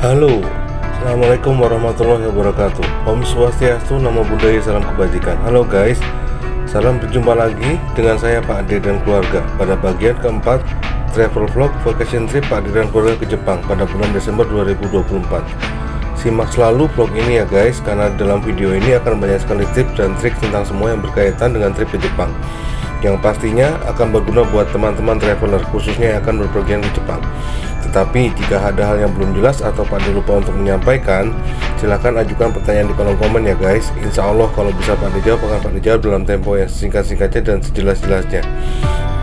Halo, Assalamualaikum warahmatullahi wabarakatuh. Om Swastiastu, Namo Buddhaya, salam kebajikan. Halo guys, salam berjumpa lagi dengan saya Pak Ade dan keluarga pada bagian keempat travel vlog vacation trip Pak Ade dan keluarga ke Jepang pada bulan Desember 2024. Simak selalu vlog ini ya guys, karena dalam video ini akan banyak sekali tips dan trik tentang semua yang berkaitan dengan trip ke Jepang, yang pastinya akan berguna buat teman-teman traveler khususnya yang akan berpergian ke Jepang. Tetapi jika ada hal yang belum jelas atau Pak Ade lupa untuk menyampaikan, silahkan ajukan pertanyaan di kolom komen ya guys. Insya Allah kalau bisa Pak Ade jawab, akan Pak Ade jawab dalam tempo yang singkat-singkatnya dan sejelas-jelasnya.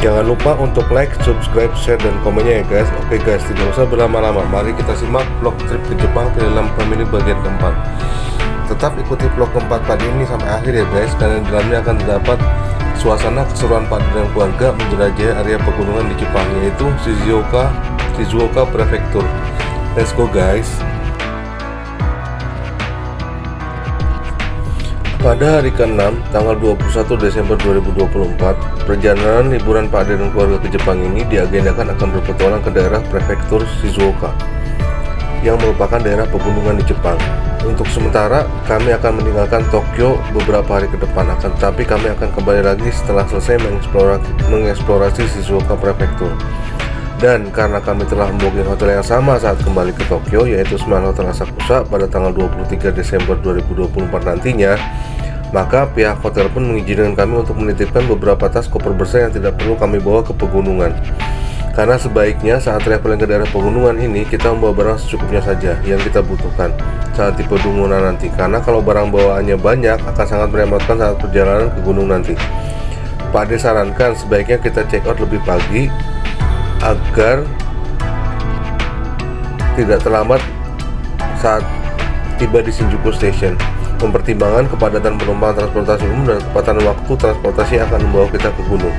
Jangan lupa untuk like, subscribe, share, dan komennya ya guys. Oke guys, tidak usah berlama-lama, mari kita simak vlog trip ke Jepang ke dalam family bagian keempat. Tetap ikuti vlog keempat Pak Ade ini sampai akhir ya guys, karena di dalamnya akan terdapat suasana keseruan Pak Ade dan keluarga menjelajahi area pegunungan di Jepang, yaitu Shizuoka Prefecture. Let's go guys. Pada hari ke-6, tanggal 21 Desember 2024, perjalanan liburan Pak Ade dan keluarga ke Jepang ini diagendakan akan berpetualang ke daerah prefektur Shizuoka, yang merupakan daerah pegunungan di Jepang. Untuk sementara, kami akan meninggalkan Tokyo beberapa hari ke depan, tapi kami akan kembali lagi setelah selesai mengeksplorasi Shizuoka Prefecture. Dan karena kami telah membooking hotel yang sama saat kembali ke Tokyo, yaitu Smile Hotel Asakusa pada tanggal 23 Desember 2024 nantinya, maka pihak hotel pun mengizinkan kami untuk menitipkan beberapa tas koper besar yang tidak perlu kami bawa ke pegunungan. Karena sebaiknya saat traveling ke daerah pegunungan ini, kita membawa barang secukupnya saja yang kita butuhkan saat di pegunungan nanti. Karena kalau barang bawaannya banyak, akan sangat merepotkan saat perjalanan ke gunung nanti. Pak Ade sarankan sebaiknya kita check out lebih pagi agar tidak terlambat saat tiba di Shinjuku Station. Mempertimbangkan kepadatan penumpang transportasi umum dan kecepatan waktu transportasi yang akan membawa kita ke gunung.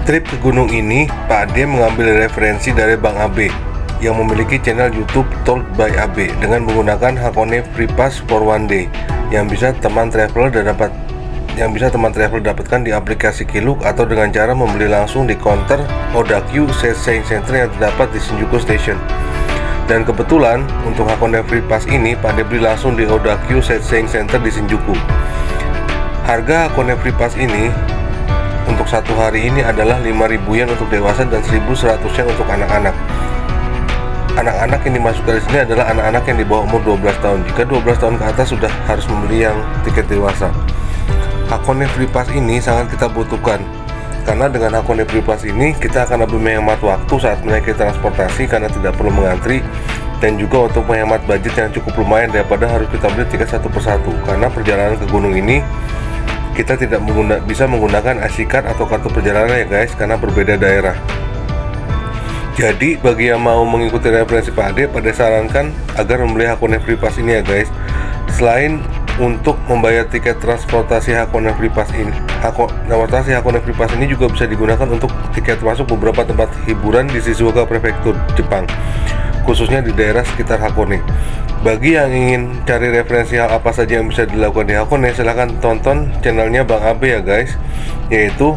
Trip ke gunung ini, Pak Ade mengambil referensi dari Bang Abe yang memiliki channel YouTube Told by Abe dengan menggunakan Hakone Free Pass for One Day yang bisa teman traveler dapatkan di aplikasi Klook atau dengan cara membeli langsung di counter Odakyu Sightseeing Center yang terdapat di Shinjuku Station. Dan kebetulan untuk Hakone Free Pass ini Pak Ade beli langsung di Odakyu Sightseeing Center di Shinjuku. Harga Hakone Free Pass ini untuk satu hari ini adalah 5.000 yen untuk dewasa dan 1.100 yen untuk anak-anak. Anak-anak yang dimasukkan di sini adalah anak-anak yang di bawah umur 12 tahun. Jika 12 tahun ke atas sudah harus membeli yang tiket dewasa. Hakone Free Pass ini sangat kita butuhkan, karena dengan Hakone Free Pass ini kita akan lebih menghemat waktu saat menaiki transportasi karena tidak perlu mengantri, dan juga untuk menghemat budget yang cukup lumayan daripada harus kita beli tiket satu persatu. Karena perjalanan ke gunung ini kita tidak bisa menggunakan IC card atau kartu perjalanan ya guys, karena berbeda daerah. Jadi bagi yang mau mengikuti referensi Pak Ade sarankan agar membeli Hakone Free Pass ini ya guys. Selain untuk membayar tiket transportasi Hakone Free Pass ini, Hakone Free Pass ini juga bisa digunakan untuk tiket masuk beberapa tempat hiburan di Shizuoka Prefecture, Jepang, khususnya di daerah sekitar Hakone. Bagi yang ingin cari referensi hal apa saja yang bisa dilakukan di Hakone, silahkan tonton channelnya Bang Abe ya guys, yaitu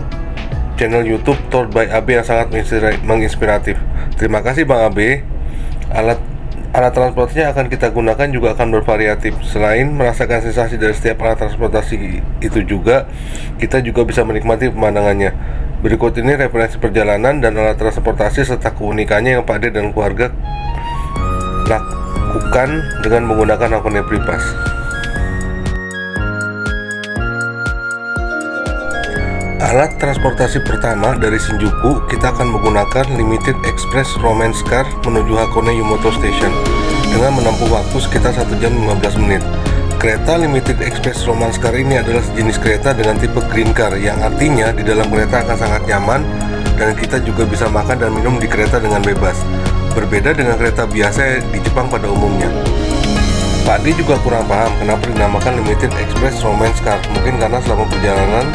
channel YouTube Told by Abe yang sangat menginspiratif. Terima kasih Bang Abe. Alat transportasinya akan kita gunakan juga akan bervariatif. Selain merasakan sensasi dari setiap alat transportasi itu juga, kita juga bisa menikmati pemandangannya. Berikut ini referensi perjalanan dan alat transportasi serta keunikannya yang Pak Ade dan keluarga lakukan dengan menggunakan Hakone Free Pass. Alat transportasi pertama dari Shinjuku, kita akan menggunakan Limited Express Romance Car menuju Hakone Yumoto Station dengan menempuh waktu sekitar 1 jam 15 menit. Kereta Limited Express Romance Car ini adalah sejenis kereta dengan tipe Green Car, yang artinya di dalam kereta akan sangat nyaman dan kita juga bisa makan dan minum di kereta dengan bebas. Berbeda dengan kereta biasa di Jepang pada umumnya. Pak Ade juga kurang paham kenapa dinamakan Limited Express Romance Car. Mungkin karena selama perjalanan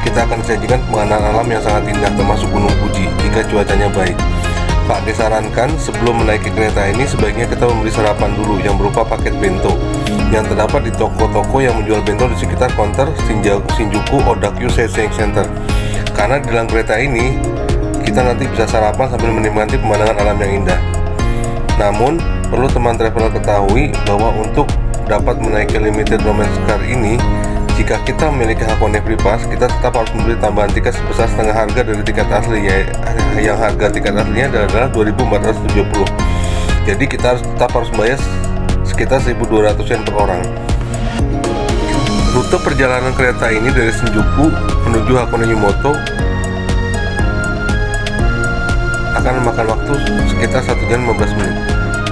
kita akan disajikan pemandangan alam yang sangat indah, termasuk Gunung Fuji jika cuacanya baik. Pak Ade sarankan sebelum menaiki kereta ini sebaiknya kita membeli sarapan dulu yang berupa paket bento yang terdapat di toko-toko yang menjual bento di sekitar counter Shinjuku Odakyu Sightseeing Center. Karena di dalam kereta ini kita nanti bisa sarapan sambil menikmati pemandangan alam yang indah. Namun, perlu teman traveler ketahui bahwa untuk dapat menaiki limited romance car ini, jika kita memiliki Hakone Free Pass, kita tetap harus membeli tambahan tiket sebesar setengah harga dari tiket asli, yang harga tiket aslinya adalah 2.470. Jadi kita tetap harus bayar sekitar 1.200 yen per orang. Rute perjalanan kereta ini dari Shinjuku menuju Hakone Yumoto akan memakan waktu sekitar 1 jam 15 menit.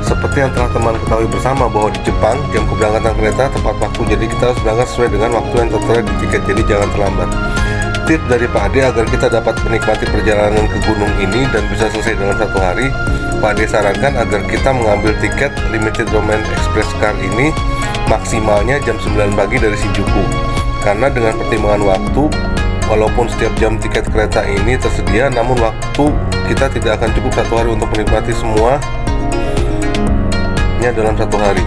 Seperti yang telah teman ketahui bersama bahwa di Jepang jam keberangkatan kereta tepat waktu, jadi kita harus berangkat sesuai dengan waktu yang tertera di tiket, jadi jangan terlambat. Tips dari Pak Ade agar kita dapat menikmati perjalanan ke gunung ini dan bisa selesai dalam 1 hari, Pak Ade sarankan agar kita mengambil tiket Limited Romance Express Car ini maksimalnya jam 9 pagi dari Shinjuku. Karena dengan pertimbangan waktu, walaupun setiap jam tiket kereta ini tersedia, namun waktu kita tidak akan cukup 1 hari untuk menikmati semuanya dalam 1 hari.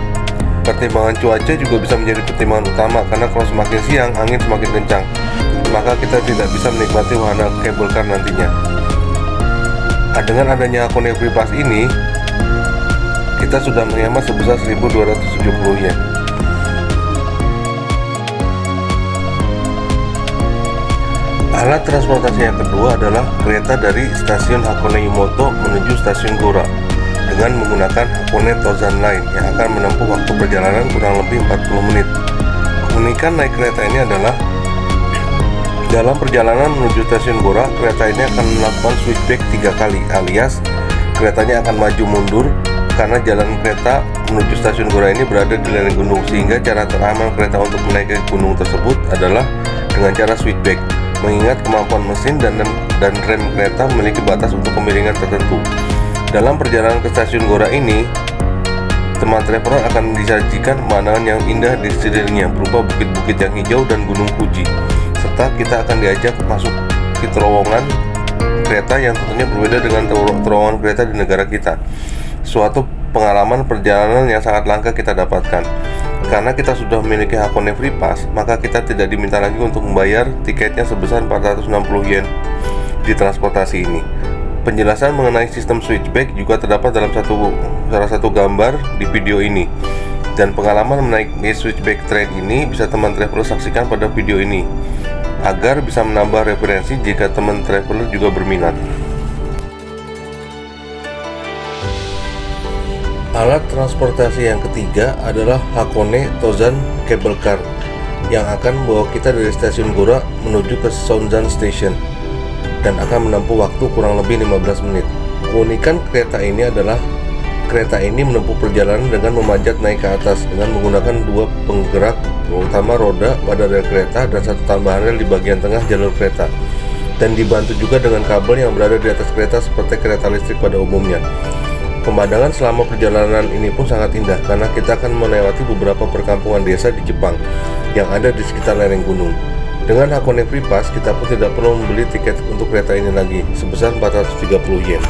Pertimbangan cuaca juga bisa menjadi pertimbangan utama, karena kalau semakin siang angin semakin kencang, maka kita tidak bisa menikmati wahana cable car nantinya. Dengan adanya Hakone Free Pass ini, kita sudah menghemat sebesar 1.270 yen. Alat transportasi yang kedua adalah kereta dari stasiun Hakone Yumoto menuju stasiun Gora dengan menggunakan Hakone Tozan Line yang akan menempuh waktu perjalanan kurang lebih 40 menit. Keunikan naik kereta ini adalah dalam perjalanan menuju stasiun Gora, kereta ini akan melakukan switchback 3 kali, alias keretanya akan maju mundur karena jalan kereta menuju stasiun Gora ini berada di lereng gunung, sehingga cara teraman kereta untuk menaiki gunung tersebut adalah dengan cara switchback, mengingat kemampuan mesin dan rem kereta memiliki batas untuk kemiringan tertentu. Dalam perjalanan ke stasiun Gora ini, teman traveler akan disajikan pemandangan yang indah di sekelilingnya berupa bukit-bukit yang hijau dan gunung Fuji, serta kita akan diajak masuk ke terowongan kereta yang tentunya berbeda dengan terowongan kereta di negara kita. Suatu pengalaman perjalanan yang sangat langka kita dapatkan. Karena kita sudah memiliki Hakone Free Pass, maka kita tidak diminta lagi untuk membayar tiketnya sebesar 460 yen di transportasi ini. Penjelasan mengenai sistem switchback juga terdapat dalam salah satu gambar di video ini. Dan pengalaman menaiki switchback train ini bisa teman traveler saksikan pada video ini, agar bisa menambah referensi jika teman traveler juga berminat. Alat transportasi yang ketiga adalah Hakone Tozan Cable Car yang akan membawa kita dari stasiun Gora menuju ke Sonzan Station dan akan menempuh waktu kurang lebih 15 menit. Keunikan kereta ini adalah kereta ini menempuh perjalanan dengan memanjat naik ke atas dengan menggunakan 2 penggerak utama roda pada rel kereta dan 1 tambahan rel di bagian tengah jalur kereta, dan dibantu juga dengan kabel yang berada di atas kereta seperti kereta listrik pada umumnya. Pemandangan selama perjalanan ini pun sangat indah karena kita akan melewati beberapa perkampungan desa di Jepang yang ada di sekitar lereng gunung. Dengan Hakone Free Pass, kita pun tidak perlu membeli tiket untuk kereta ini lagi sebesar 430 yen.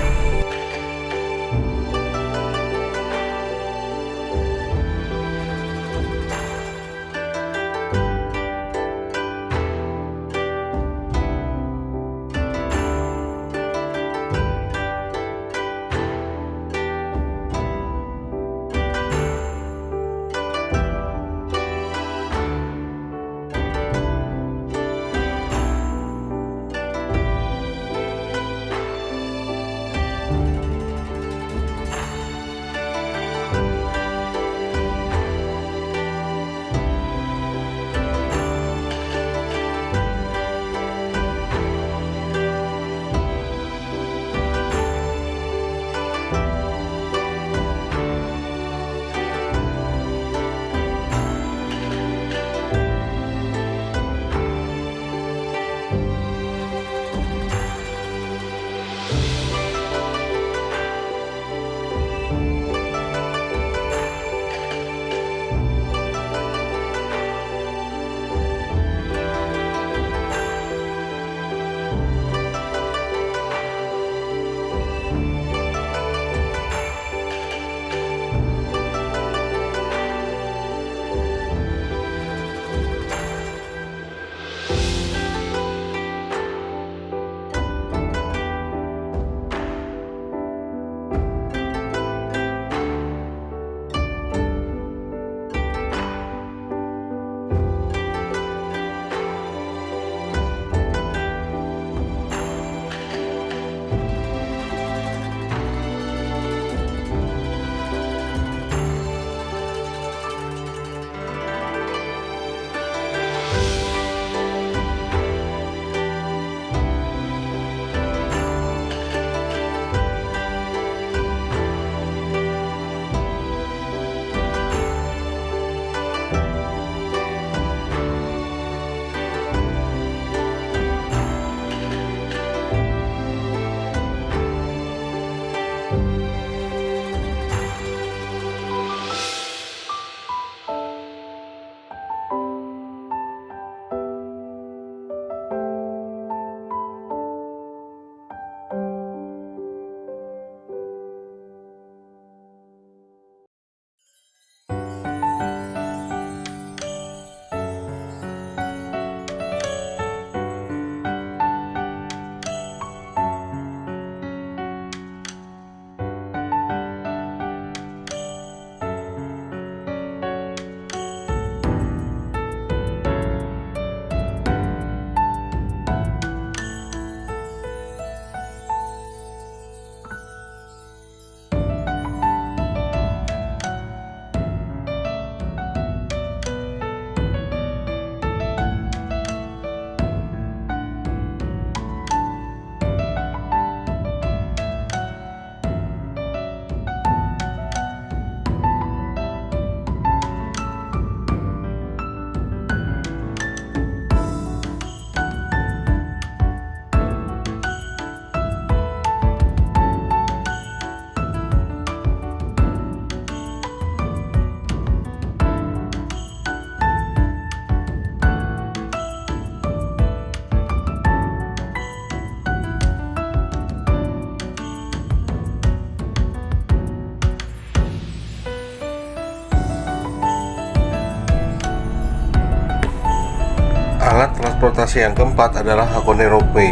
transportasi yang keempat adalah Hakone Ropeway,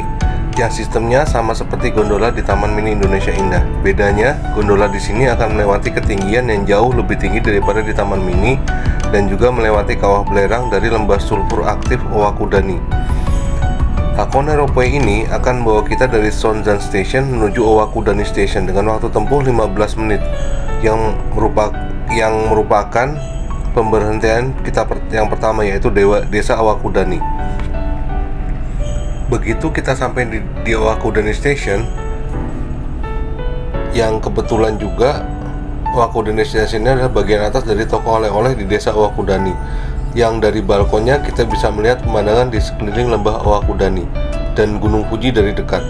yang sistemnya sama seperti gondola di Taman Mini Indonesia Indah. Bedanya, gondola di sini akan melewati ketinggian yang jauh lebih tinggi daripada di Taman Mini dan juga melewati kawah belerang dari lembah sulfur aktif Owakudani. Hakone Ropeway ini akan membawa kita dari Sonzan Station menuju Owakudani Station dengan waktu tempuh 15 menit yang merupakan pemberhentian kita yang pertama, yaitu Desa Owakudani. Begitu kita sampai di Owakudani Station, yang kebetulan juga Owakudani Station adalah bagian atas dari toko oleh-oleh di Desa Owakudani, yang dari balkonnya kita bisa melihat pemandangan di sekeliling lembah Owakudani dan Gunung Fuji dari dekat.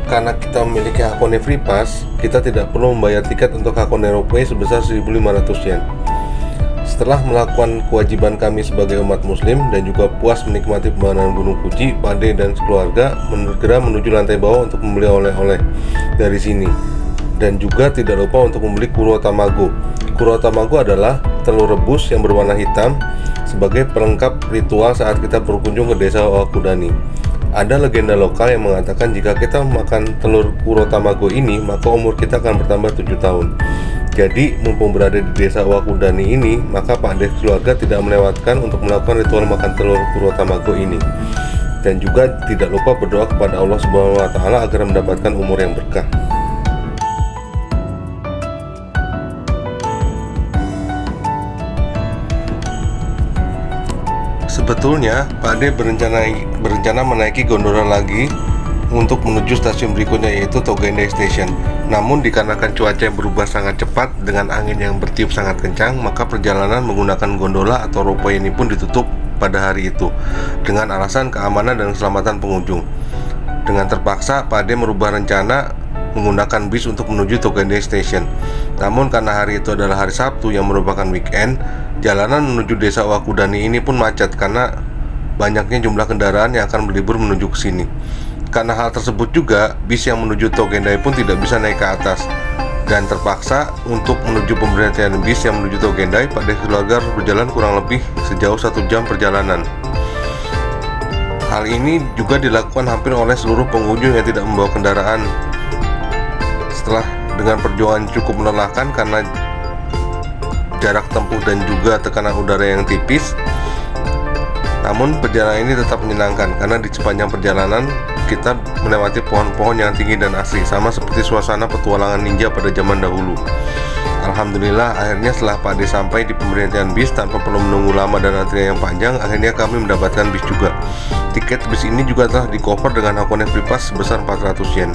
Karena kita memiliki Hakone Free Pass, kita tidak perlu membayar tiket untuk Hakone Ropeway sebesar 1.500 yen. Setelah melakukan kewajiban kami sebagai umat muslim dan juga puas menikmati pemandangan Gunung Fuji, Pak D dan keluarga segera menuju lantai bawah untuk membeli oleh-oleh dari sini. Dan juga tidak lupa untuk membeli kuro tamago. Kuro tamago adalah telur rebus yang berwarna hitam sebagai pelengkap ritual saat kita berkunjung ke Desa Owakudani. Ada legenda lokal yang mengatakan jika kita makan telur kuro tamago ini, maka umur kita akan bertambah 7 tahun. Jadi, mumpung berada di Desa Owakudani ini, maka Pak Deh keluarga tidak melewatkan untuk melakukan ritual makan telur kuro tamago ini. Dan juga tidak lupa berdoa kepada Allah Subhanahu wa Ta'ala agar mendapatkan umur yang berkah. Sebetulnya, Pak D berencana menaiki gondola lagi untuk menuju stasiun berikutnya, yaitu Togendai Station. Namun dikarenakan cuaca yang berubah sangat cepat dengan angin yang bertiup sangat kencang, maka perjalanan menggunakan gondola atau ropeway ini pun ditutup pada hari itu dengan alasan keamanan dan keselamatan pengunjung. Dengan terpaksa, Pak D merubah rencana menggunakan bis untuk menuju Togendai Station. Namun karena hari itu adalah hari Sabtu yang merupakan weekend, jalanan menuju Desa Owakudani ini pun macet karena banyaknya jumlah kendaraan yang akan berlibur menuju ke sini. Karena hal tersebut juga, bis yang menuju Togendai pun tidak bisa naik ke atas dan terpaksa untuk menuju pemberhentian bis yang menuju Togendai, Pak D keluarga harus berjalan kurang lebih sejauh 1 jam perjalanan. Hal ini juga dilakukan hampir oleh seluruh pengunjung yang tidak membawa kendaraan. Setelah dengan perjuangan cukup melelahkan karena jarak tempuh dan juga tekanan udara yang tipis, namun perjalanan ini tetap menyenangkan karena di sepanjang perjalanan kita melewati pohon-pohon yang tinggi dan asri, sama seperti suasana petualangan ninja pada zaman dahulu. Alhamdulillah, akhirnya setelah Pak D sampai di pemberhentian bis tanpa perlu menunggu lama dan antrian yang panjang, akhirnya kami mendapatkan bis juga. Tiket bis ini juga telah di-cover dengan Hakone Free Pass sebesar 400 yen.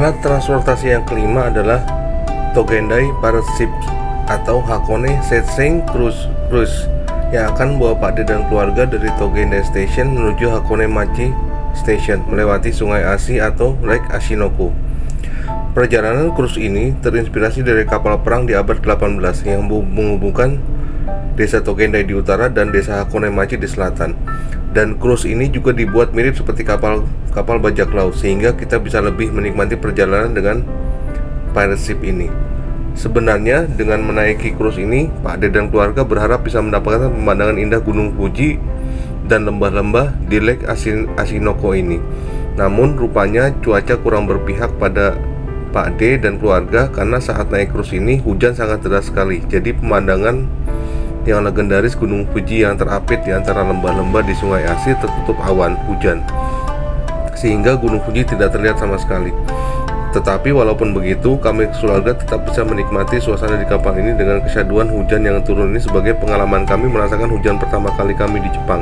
Alat transportasi yang kelima adalah Togendai Pirate Ship atau Hakone Seiseing Cruise yang akan membawa Pak D dan keluarga dari Togendai Station menuju Hakone Machi Station melewati Sungai Ashi atau Lake Ashinoko. Perjalanan cruise ini terinspirasi dari kapal perang di abad 18 yang menghubungkan desa Togendai di utara dan desa Hakone Machi di selatan. Dan cruise ini juga dibuat mirip seperti kapal bajak laut sehingga kita bisa lebih menikmati perjalanan dengan pirate ship ini. Sebenarnya dengan menaiki cruise ini, Pak D dan keluarga berharap bisa mendapatkan pemandangan indah Gunung Fuji dan lembah-lembah di Lake Ashinoko ini. Namun rupanya cuaca kurang berpihak pada Pak D dan keluarga karena saat naik cruise ini hujan sangat deras sekali. Jadi pemandangan yang legendaris Gunung Fuji yang terapit di antara lembah-lembah di Sungai Ashi tertutup awan hujan, sehingga Gunung Fuji tidak terlihat sama sekali. Tetapi walaupun begitu, kami keluarga tetap bisa menikmati suasana di kapal ini dengan kesyahduan hujan yang turun ini sebagai pengalaman kami merasakan hujan pertama kali kami di Jepang.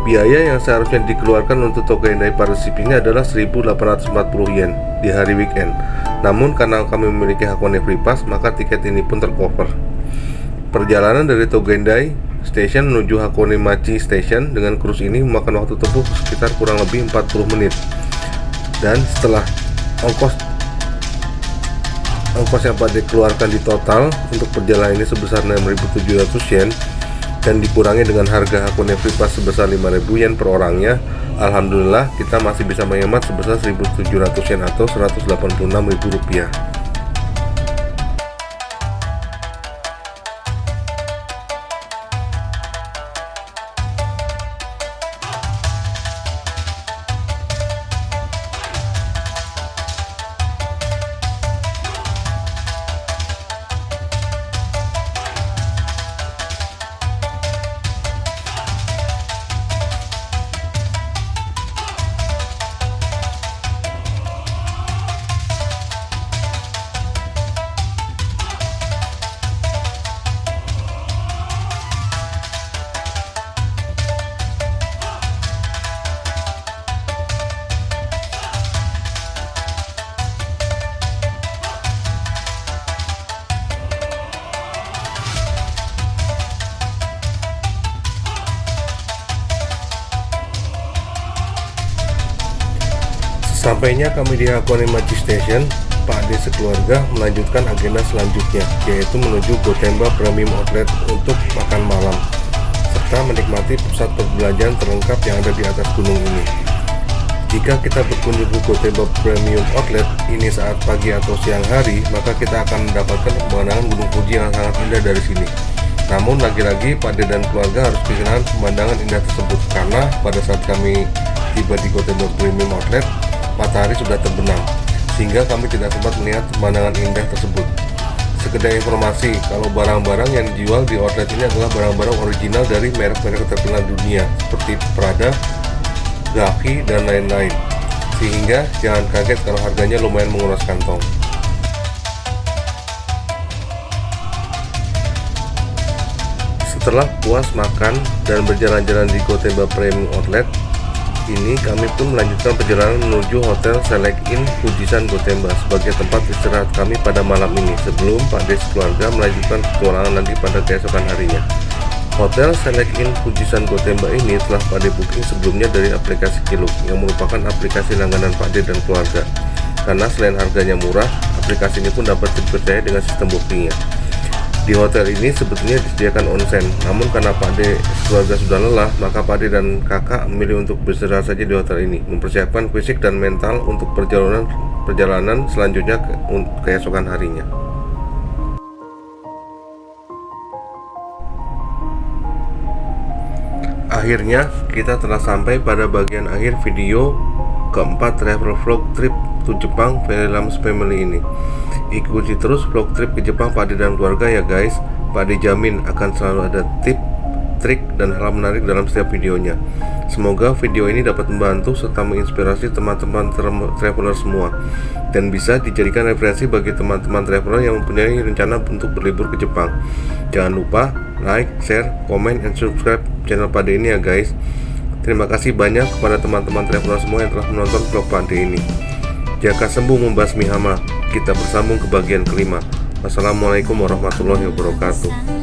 Biaya yang seharusnya dikeluarkan untuk Togendai Pirate Ship ini adalah 1.840 yen di hari weekend. Namun karena kami memiliki Hakone Free Pass, maka tiket ini pun tercover. Perjalanan dari Togendai Station menuju Hakone Machi Station dengan cruise ini memakan waktu tempuh sekitar kurang lebih 40 menit. Dan setelah ongkos yang Pak D keluarkan di total untuk perjalanan ini sebesar 6.700 yen dan dikurangi dengan harga Hakone Free Pass sebesar 5.000 yen per orangnya, alhamdulillah kita masih bisa menghemat sebesar 1.700 yen atau 186.000 rupiah. Sampainya kami di Hakone Machi Station, Pak D sekeluarga melanjutkan agenda selanjutnya, yaitu menuju Gotemba Premium Outlet untuk makan malam, serta menikmati pusat perbelanjaan terlengkap yang ada di atas gunung ini. Jika kita berkunjung ke Gotemba Premium Outlet ini saat pagi atau siang hari, maka kita akan mendapatkan pemandangan Gunung Fuji yang sangat indah dari sini. Namun lagi-lagi Pak D dan keluarga harus kehilangan pemandangan indah tersebut karena pada saat kami tiba di Gotemba Premium Outlet, matahari sudah terbenam, sehingga kami tidak sempat melihat pemandangan indah tersebut. Sekedar informasi, kalau barang-barang yang dijual di outlet ini adalah barang-barang original dari merek-merek terkenal dunia seperti Prada, Gaki, dan lain-lain, sehingga jangan kaget kalau harganya lumayan menguras kantong. Setelah puas makan dan berjalan-jalan di Gotemba Premium Outlet ini, kami pun melanjutkan perjalanan menuju Hotel Select Inn Fujisan Gotemba sebagai tempat istirahat kami pada malam ini sebelum Pak D keluarga melanjutkan petualangan nanti pada keesokan harinya. Hotel Select Inn Fujisan Gotemba ini telah Pak D booking sebelumnya dari aplikasi Klook yang merupakan aplikasi langganan Pak D dan keluarga. Karena selain harganya murah, aplikasi ini pun dapat dipercaya dengan sistem bookingnya. Di hotel ini sebetulnya disediakan onsen, namun karena Pak D keluarga sudah lelah, maka Pak D dan kakak memilih untuk beristirahat saja di hotel ini, mempersiapkan fisik dan mental untuk perjalanan selanjutnya keesokan harinya. Akhirnya kita telah sampai pada bagian akhir video keempat travel vlog trip to Jepang Velelams Family ini. Ikuti terus vlog trip ke Jepang Pak D dan keluarga ya guys. Pak D jamin akan selalu ada tip, trik, dan hal menarik dalam setiap videonya. Semoga video ini dapat membantu serta menginspirasi teman-teman traveler semua dan bisa dijadikan referensi bagi teman-teman traveler yang mempunyai rencana untuk berlibur ke Jepang. Jangan lupa like, share, komen, dan subscribe channel Pak D ini ya guys. Terima kasih banyak kepada teman-teman traveler semua yang telah menonton vlog Pak D ini. Jaka sembuh membasmi hama. Kita bersambung ke bagian kelima. Wassalamualaikum warahmatullahi wabarakatuh.